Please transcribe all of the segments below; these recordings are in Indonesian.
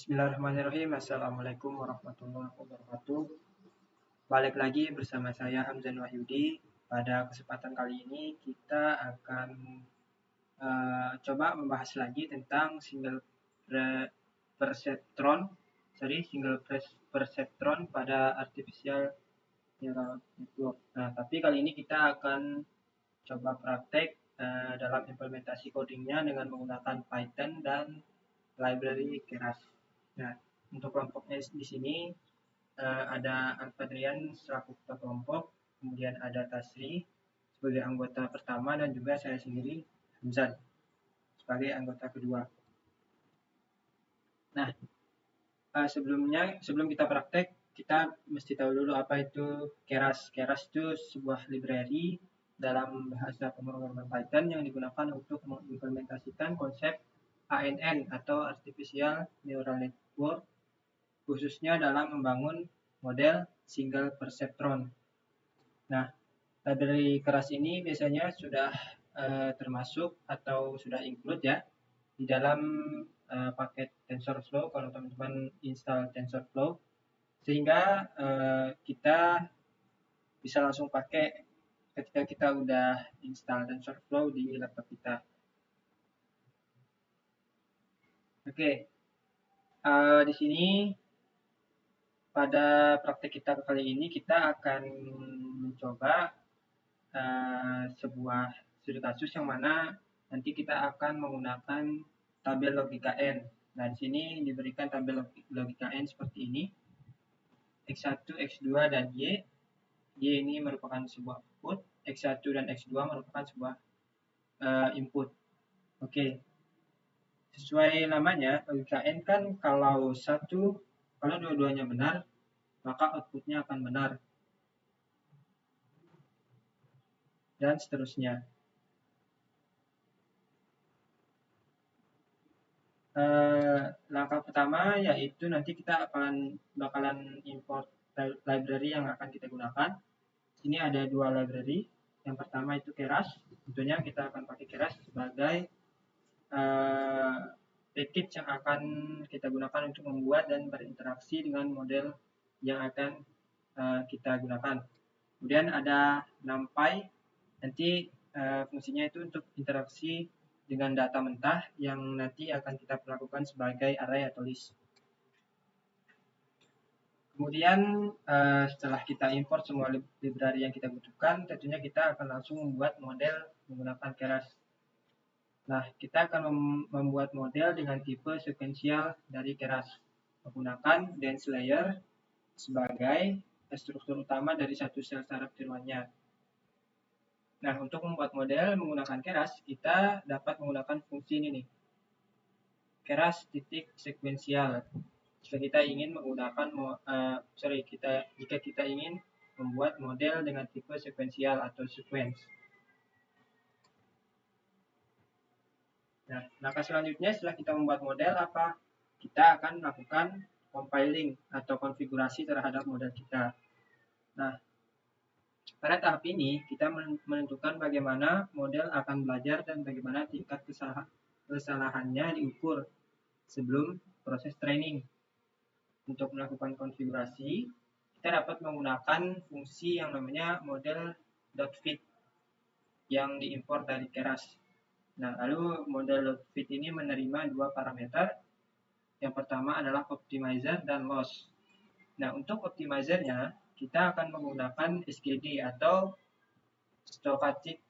Bismillahirrahmanirrahim. Assalamualaikum warahmatullahi wabarakatuh. Balik lagi bersama saya Hamzan Wahyudi. Pada kesempatan kali ini kita akan coba membahas lagi tentang single perceptron pada artificial neural network. Nah, tapi kali ini kita akan coba praktek dalam implementasi codingnya dengan menggunakan Python dan library Keras. Nah, untuk kelompoknya di sini ada Arpadrian selaku ketua kelompok, kemudian ada Tasri sebagai anggota pertama dan juga saya sendiri Hamzan sebagai anggota kedua. Nah, sebelum kita praktek, kita mesti tahu dulu apa itu Keras. Keras itu sebuah library dalam bahasa pemrograman Python yang digunakan untuk mengimplementasikan konsep ANN atau Artificial Neural Network, khususnya dalam membangun model single perceptron. Nah, library Keras ini biasanya sudah termasuk atau sudah include ya di dalam paket TensorFlow kalau teman-teman install TensorFlow, sehingga kita bisa langsung pakai ketika kita udah install TensorFlow di laptop kita. Oke, di sini pada praktek kita kali ini kita akan mencoba sebuah studi kasus yang mana nanti kita akan menggunakan tabel logika N. Nah, di sini diberikan tabel logika N seperti ini. X1, X2, dan Y. Y ini merupakan sebuah output, X1 dan X2 merupakan sebuah input. Oke. Sesuai namanya, logika N kan kalau dua-duanya benar, maka outputnya akan benar. Dan seterusnya. Langkah pertama yaitu nanti kita bakalan import library yang akan kita gunakan. Ini ada dua library. Yang pertama itu Keras. Tentunya kita akan pakai Keras sebagai package yang akan kita gunakan untuk membuat dan berinteraksi dengan model yang akan kita gunakan. Kemudian ada NumPy. Nanti fungsinya itu untuk interaksi dengan data mentah yang nanti akan kita lakukan sebagai array atau list. Kemudian setelah kita import semua library yang kita butuhkan, tentunya kita akan langsung membuat model menggunakan Keras. Nah, kita akan membuat model dengan tipe sekuensial dari Keras menggunakan dense layer sebagai struktur utama dari satu sel saraf tiruannya. Nah, untuk membuat model menggunakan Keras, kita dapat menggunakan fungsi ini nih. Keras titik sekuensial. Jika kita ingin membuat model dengan tipe sekuensial atau sequence. Nah, langkah selanjutnya setelah kita membuat model apa? Kita akan melakukan compiling atau konfigurasi terhadap model kita. Nah, pada tahap ini kita menentukan bagaimana model akan belajar dan bagaimana tingkat kesalahannya diukur sebelum proses training. Untuk melakukan konfigurasi, kita dapat menggunakan fungsi yang namanya model.fit yang diimport dari Keras. Nah, lalu model.fit ini menerima dua parameter. Yang pertama adalah optimizer dan loss. Nah, untuk optimizernya, kita akan menggunakan SGD atau stochastic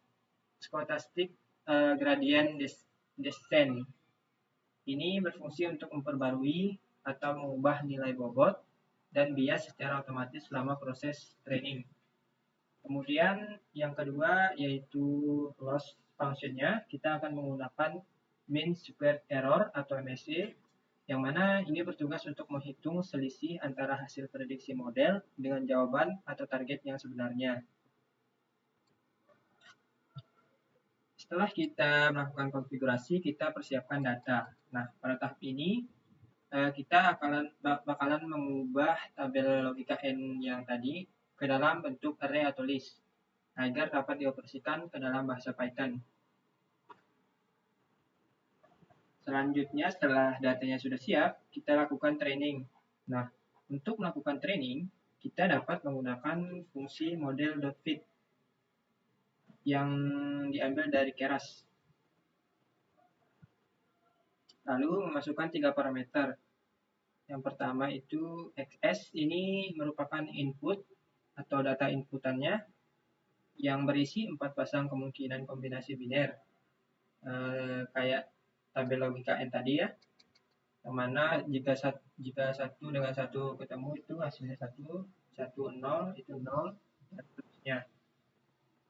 gradient descent. Ini berfungsi untuk memperbarui atau mengubah nilai bobot dan bias secara otomatis selama proses training. Kemudian yang kedua yaitu loss function-nya, kita akan menggunakan mean squared error atau MSE, yang mana ini bertugas untuk menghitung selisih antara hasil prediksi model dengan jawaban atau target yang sebenarnya. Setelah kita melakukan konfigurasi, kita persiapkan data. Nah, pada tahap ini kita bakalan mengubah tabel logika N yang tadi ke dalam bentuk array atau list agar dapat dioperasikan ke dalam bahasa Python. Selanjutnya, setelah datanya sudah siap, kita lakukan training. Nah, untuk melakukan training, kita dapat menggunakan fungsi model.fit yang diambil dari Keras. Lalu memasukkan 3 parameter. Yang pertama itu XS, ini merupakan input atau data inputannya yang berisi 4 pasang kemungkinan kombinasi biner. Kayak tabel logika N tadi ya, yang mana jika satu dengan satu ketemu itu hasilnya 1, 0 itu 0, dan seterusnya.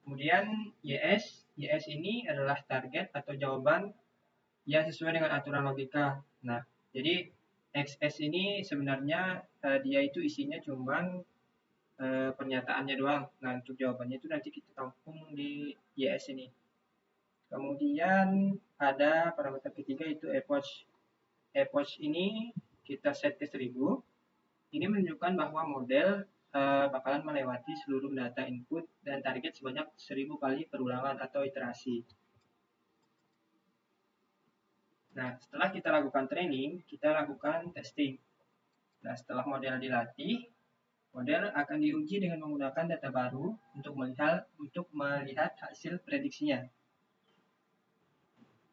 Kemudian YS ini adalah target atau jawaban yang sesuai dengan aturan logika. Nah, jadi XS ini sebenarnya dia itu isinya cuman pernyataannya doang. Nah, untuk jawabannya itu nanti kita tampung di YS ini. Kemudian ada parameter ketiga itu epoch. Epoch ini kita set ke 1000. Ini menunjukkan bahwa model bakalan melewati seluruh data input dan target sebanyak 1000 kali perulangan atau iterasi. Nah, setelah kita lakukan training, kita lakukan testing. Nah, setelah model dilatih, model akan diuji dengan menggunakan data baru untuk melihat hasil prediksinya.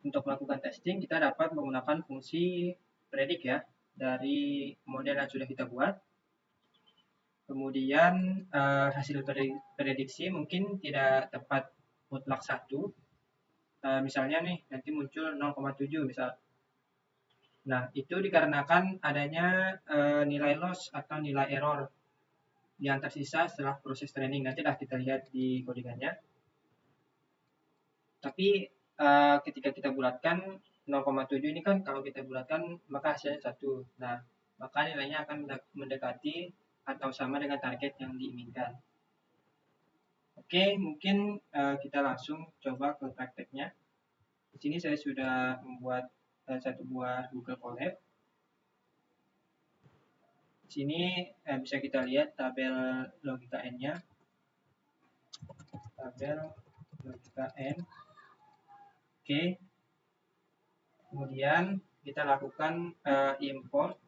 Untuk melakukan testing, kita dapat menggunakan fungsi predik ya, dari model yang sudah kita buat. Kemudian hasil prediksi mungkin tidak tepat mutlak 1. Misalnya nih, nanti muncul 0,7 misal. Nah, itu dikarenakan adanya nilai loss atau nilai error yang tersisa setelah proses training. Nanti kita lihat di codingannya. Tapi ketika kita bulatkan 0,7 ini kan kalau kita bulatkan maka hasilnya 1. Nah, maka nilainya akan mendekati atau sama dengan target yang diinginkan. Oke, mungkin kita langsung coba ke prakteknya. Di sini saya sudah membuat satu buah Google Colab. Di sini bisa kita lihat tabel logika N-nya. Tabel logika N. Oke. Kemudian kita lakukan import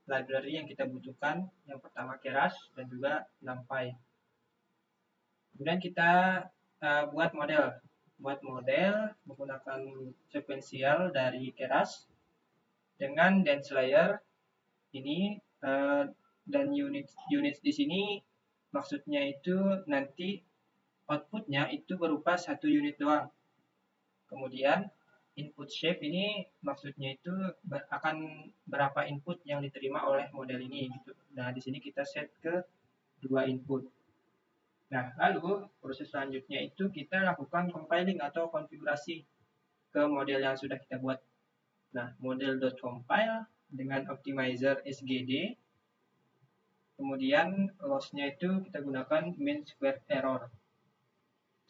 library yang kita butuhkan. Yang pertama Keras dan juga NumPy. Kemudian kita buat model menggunakan sekuensial dari Keras dengan dense layer ini dan unit di sini maksudnya itu nanti outputnya itu berupa 1 unit doang. Kemudian input shape ini maksudnya itu akan berapa input yang diterima oleh model ini gitu. Nah, di sini kita set ke 2 input. Nah, lalu proses selanjutnya itu kita lakukan compiling atau konfigurasi ke model yang sudah kita buat. Nah, model.compile dengan optimizer SGD. Kemudian loss-nya itu kita gunakan mean squared error.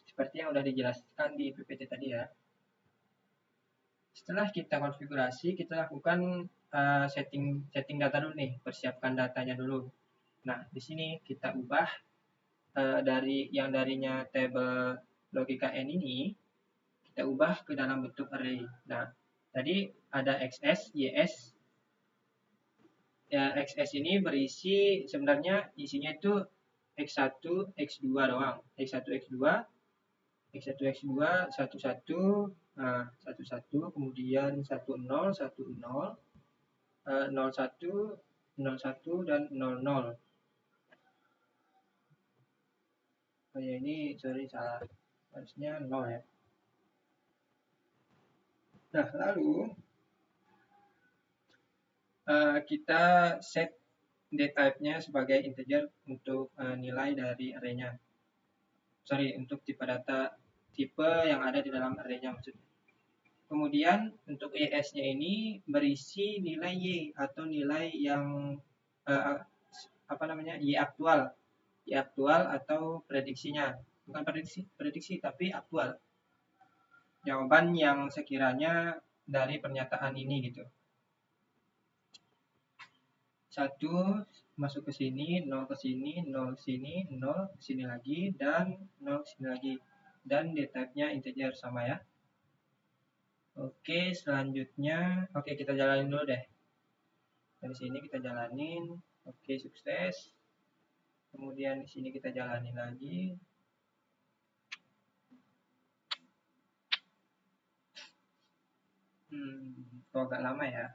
Seperti yang sudah dijelaskan di PPT tadi ya. Setelah kita konfigurasi, kita lakukan setting data dulu nih, persiapkan datanya dulu. Nah, di sini kita ubah darinya tabel logika N ini, kita ubah ke dalam bentuk array. Nah, tadi ada XS, YS. Ya, XS ini berisi sebenarnya isinya itu X1, X2 doang. X1, X2, X1, X2, 1, 1, nah, 1, 1, kemudian 1, 0, 1, 0, 0, 1, 0, 1, dan 0, 0. Oh ya, ini sorry salah. Harusnya 0 ya. Nah, lalu kita set dtype-nya sebagai integer untuk nilai dari array-nya. Sorry, untuk tipe data tipe yang ada di dalam array-nya maksudnya. Kemudian untuk ES-nya ini berisi nilai Y atau nilai yang Y aktual. Y aktual atau prediksinya. Bukan prediksi tapi aktual. Jawaban yang sekiranya dari pernyataan ini gitu. 1 masuk ke sini, 0 ke sini, 0 ke sini, 0 ke sini lagi, dan 0 ke sini lagi. Dan dtype-nya integer sama ya. Oke, selanjutnya, oke kita jalanin dulu deh. Dari sini kita jalanin, oke sukses. Kemudian di sini kita jalanin lagi. Kok agak lama ya.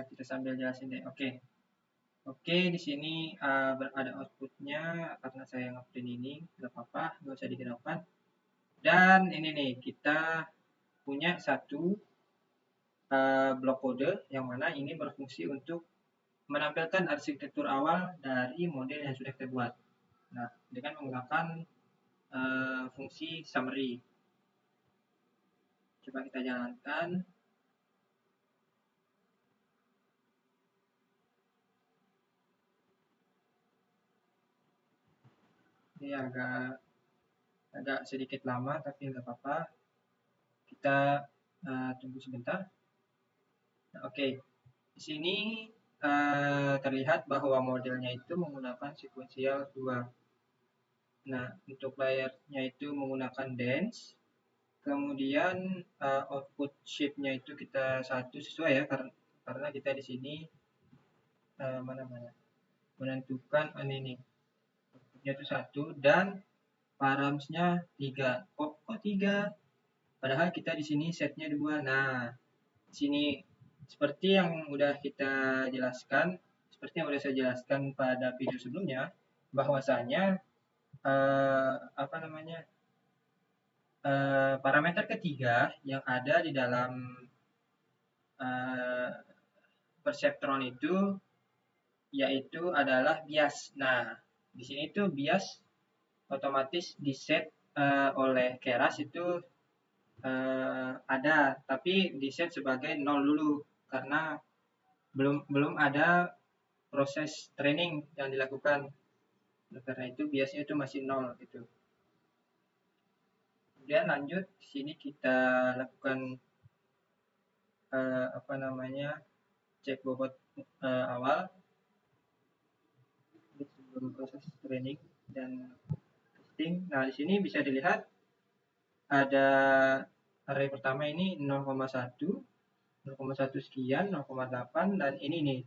Kita sambil jelasin deh. Oke, di sini ada outputnya karena saya ngeprint ini, nggak apa-apa, nggak usah dihiraukan. Dan ini nih, kita punya satu blok kode yang mana ini berfungsi untuk menampilkan arsitektur awal dari model yang sudah kita buat. Nah, dengan menggunakan fungsi summary. Coba kita jalankan. Ini agak sedikit lama, tapi nggak apa-apa. Kita tunggu sebentar. Nah, oke, di sini terlihat bahwa modelnya itu menggunakan sequential 2. Nah, untuk layarnya itu menggunakan dance. Kemudian output shape-nya itu kita satu sesuai ya, karena kita di sini menentukan ini outputnya itu satu dan params-nya 3. Kok 3? Padahal kita di sini setnya 2. Nah, di sini seperti yang udah kita jelaskan, seperti yang udah saya jelaskan pada video sebelumnya, bahwasanya parameter ketiga yang ada di dalam perseptron itu yaitu adalah bias. Nah, di sini tuh bias otomatis di set oleh Keras itu ada, tapi di set sebagai 0 dulu karena belum ada proses training yang dilakukan. Karena itu biasanya itu masih 0 gitu. Kemudian lanjut, di sini kita lakukan cek bobot awal sebelum proses training dan testing. Nah, di sini bisa dilihat ada array pertama ini 0,1, 0,1 sekian, 0,8 dan ini nih.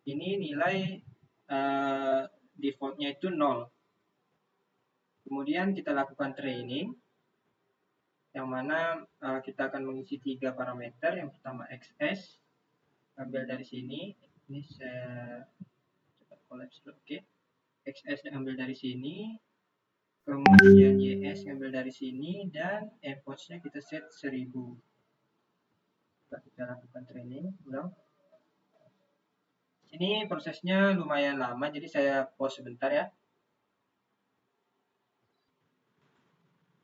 Ini nilai defaultnya itu 0. Kemudian kita lakukan training yang mana kita akan mengisi 3 parameter. Yang pertama XS, ambil dari sini. Ini saya coba collapse dulu. Oke. XS diambil dari sini. Kemudian YS ambil dari sini dan epoch-nya kita set 1000. Kita lakukan training ulang. Ini prosesnya lumayan lama, jadi saya pause sebentar ya.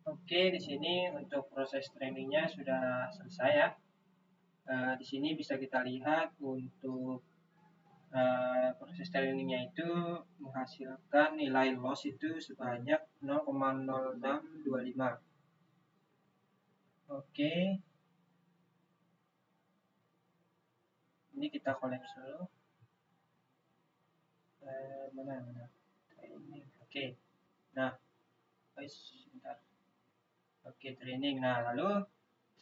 Oke, di sini untuk proses trainingnya sudah selesai ya. Di sini bisa kita lihat untuk proses trainingnya itu menghasilkan nilai loss itu sebanyak 0,0625. Oke. Ini kita collapse dulu. Mana? Training. Oke. Nah, guys, sebentar. Oke, training. Nah, lalu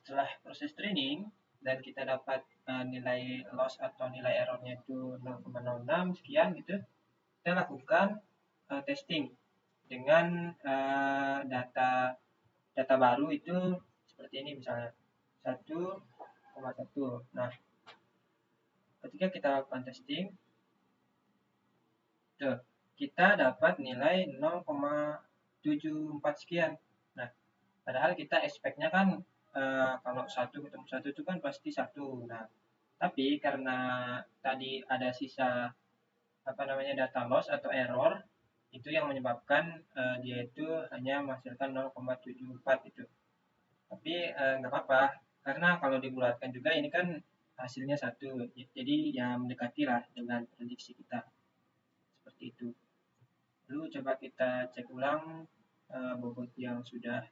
setelah proses training dan kita dapat nilai loss atau nilai errornya itu 0,06 sekian gitu, kita lakukan testing dengan data baru itu seperti ini misalnya 1,1. Nah, ketika kita lakukan testing, kita dapat nilai 0,74 sekian. Nah, padahal kita expect-nya kan kalau 1 ketemu 1 itu kan pasti 1. Nah, tapi karena tadi ada sisa data loss atau error, itu yang menyebabkan dia itu hanya menghasilkan 0,74 itu. Tapi nggak apa-apa, karena kalau dibulatkan juga ini kan hasilnya 1. Jadi ya mendekati lah dengan prediksi kita. Seperti itu. Lalu coba kita cek ulang bobot yang sudah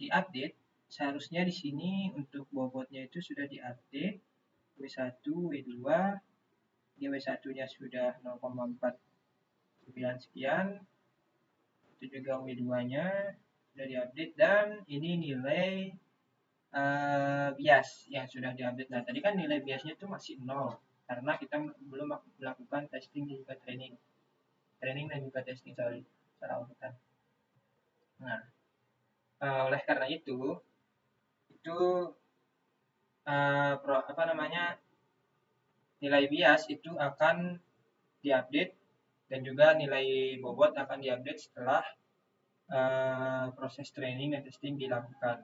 diupdate. Seharusnya di sini untuk bobotnya itu sudah diupdate W1, W2, ini W1-nya sudah 0,49 sekian, itu juga W2-nya sudah diupdate, dan ini nilai bias yang sudah diupdate. Nah, tadi kan nilai biasnya itu masih 0 karena kita belum melakukan testing dan juga training dan juga testing, salah urutan. Nah, oleh karena itu nilai bias itu akan diupdate dan juga nilai bobot akan diupdate setelah proses training dan testing dilakukan.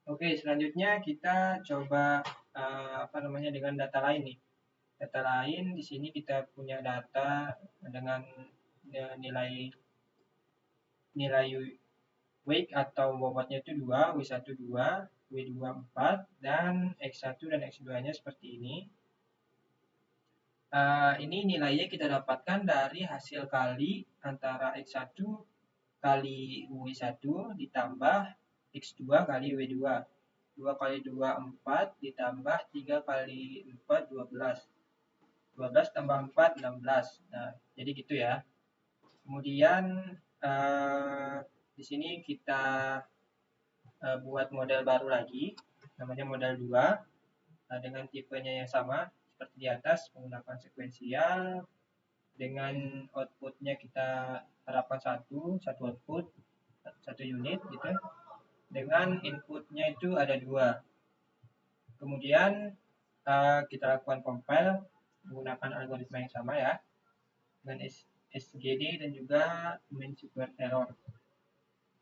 Oke, selanjutnya kita coba dengan data lain nih. Data lain di sini kita punya data dengan nilai weight atau bobotnya itu 2, W1 2, W2 4, dan X1 dan X2-nya seperti ini. Ini nilainya kita dapatkan dari hasil kali antara X1 kali W1 ditambah X2 kali W2. 2 kali 2, 4, ditambah 3 kali 4, 12. 12 tambah 4, 16. Nah, jadi gitu ya. Kemudian di sini kita buat model baru lagi, namanya model 2, dengan tipenya yang sama seperti di atas, menggunakan sekuensial, dengan outputnya kita harapkan satu output, satu unit gitu, dengan inputnya itu ada 2. Kemudian kita lakukan compile menggunakan algoritma yang sama ya, dengan SGD dan juga mean square error.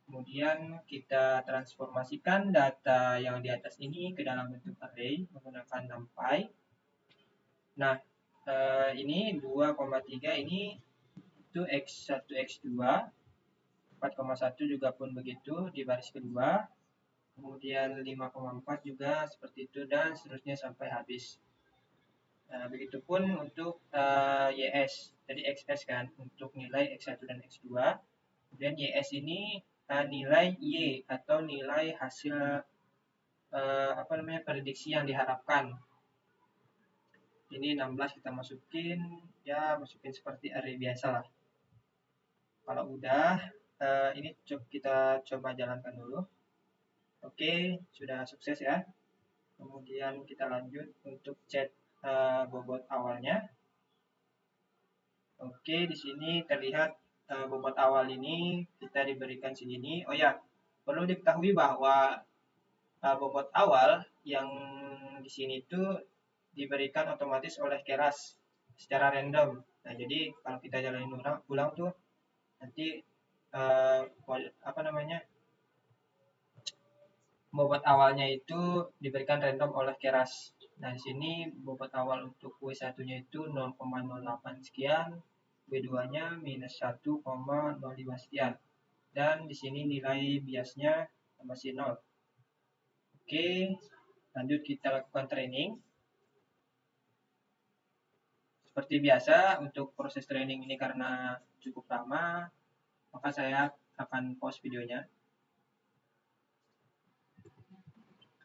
Kemudian kita transformasikan data yang di atas ini ke dalam bentuk array menggunakan NumPy. Nah, ini 2,3 ini itu X1, X2, 4,1 juga pun begitu di baris kedua, kemudian 5,4 juga seperti itu, dan seterusnya sampai habis. Nah, begitupun untuk YS, jadi XS kan, untuk nilai X1 dan X2, kemudian YS ini nilai Y atau nilai hasil prediksi yang diharapkan. Ini 16 kita masukin seperti array biasa lah. Kalau udah, ini kita coba jalankan dulu. Oke, sudah sukses ya. Kemudian kita lanjut untuk cek bobot awalnya. Oke, di sini terlihat bobot awal ini kita diberikan segini. Oh ya, perlu diketahui bahwa bobot awal yang di sini itu diberikan otomatis oleh Keras secara random. Nah, jadi kalau kita jalanin ulang tuh nanti bobot awalnya itu diberikan random oleh Keras. Nah, di sini bobot awal untuk W1-nya itu 0,08 sekian, W2-nya minus 1,05 sekian. Dan di sini nilai biasnya masih 0. Oke, lanjut kita lakukan training. Seperti biasa, untuk proses training ini karena cukup lama, maka saya akan pause videonya.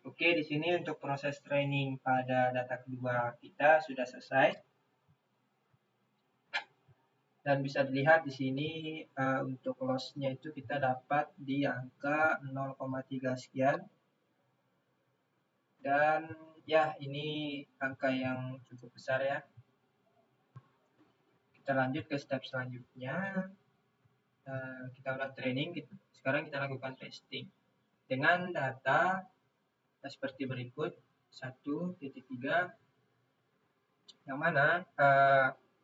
Oke, di sini untuk proses training pada data kedua kita sudah selesai. Dan bisa dilihat di sini untuk loss-nya itu kita dapat di angka 0,3 sekian. Dan ya, ini angka yang cukup besar ya. Kita lanjut ke step selanjutnya. Kita udah training, sekarang kita lakukan testing. Dengan data seperti berikut, 1.3, yang mana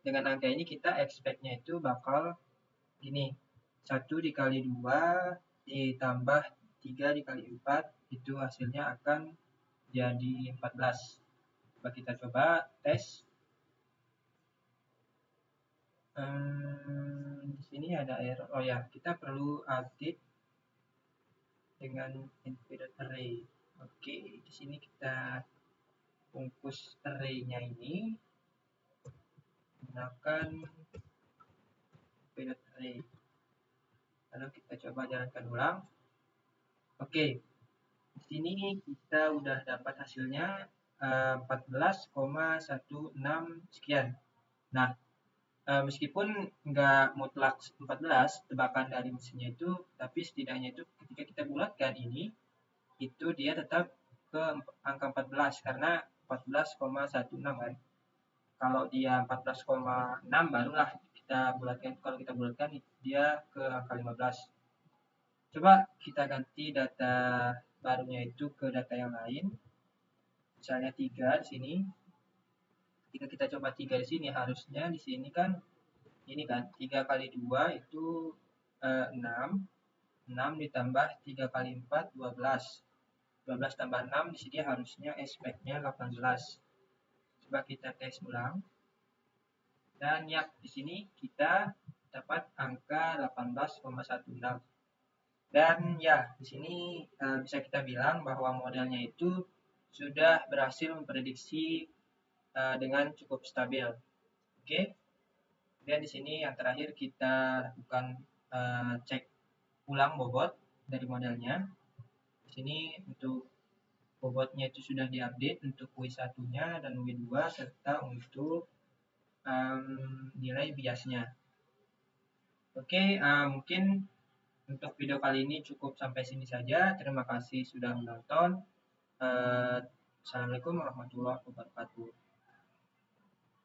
dengan angka ini kita expect-nya itu bakal gini, 1 dikali 2 ditambah 3 dikali 4, itu hasilnya akan jadi 14. Coba kita coba tes. Di sini ada error. Oh ya, kita perlu update dengan input array. Oke, di sini kita bungkus array-nya ini menggunakan input array. Lalu kita coba jalankan ulang. Oke, di sini kita udah dapat hasilnya 14,16 sekian. Nah, Meskipun nggak mutlak 14 tebakan dari mesinnya itu, tapi setidaknya itu ketika kita bulatkan ini, itu dia tetap ke angka 14 karena 14,16 kan. Kalau dia 14,6 barulah kita bulatkan. Kalau kita bulatkan dia ke angka 15. Coba kita ganti data barunya itu ke data yang lain. Misalnya 3 di sini. Ketika kita coba 3 di sini, harusnya di sini kan ini kan 3 kali 2 itu 6. 6 ditambah 3 kali 4 12. 12 tambah 6 di sini harusnya aspeknya 18. Coba kita tes ulang. Dan ya, di sini kita dapat angka 18,16. Dan ya, di sini bisa kita bilang bahwa modelnya itu sudah berhasil memprediksi dengan cukup stabil. Oke. Dan di sini yang terakhir kita lakukan cek ulang bobot dari modelnya. Di sini untuk bobotnya itu sudah diupdate untuk W1-nya dan W2 serta untuk nilai biasnya. Oke, mungkin untuk video kali ini cukup sampai sini saja. Terima kasih sudah menonton. Assalamualaikum warahmatullahi wabarakatuh.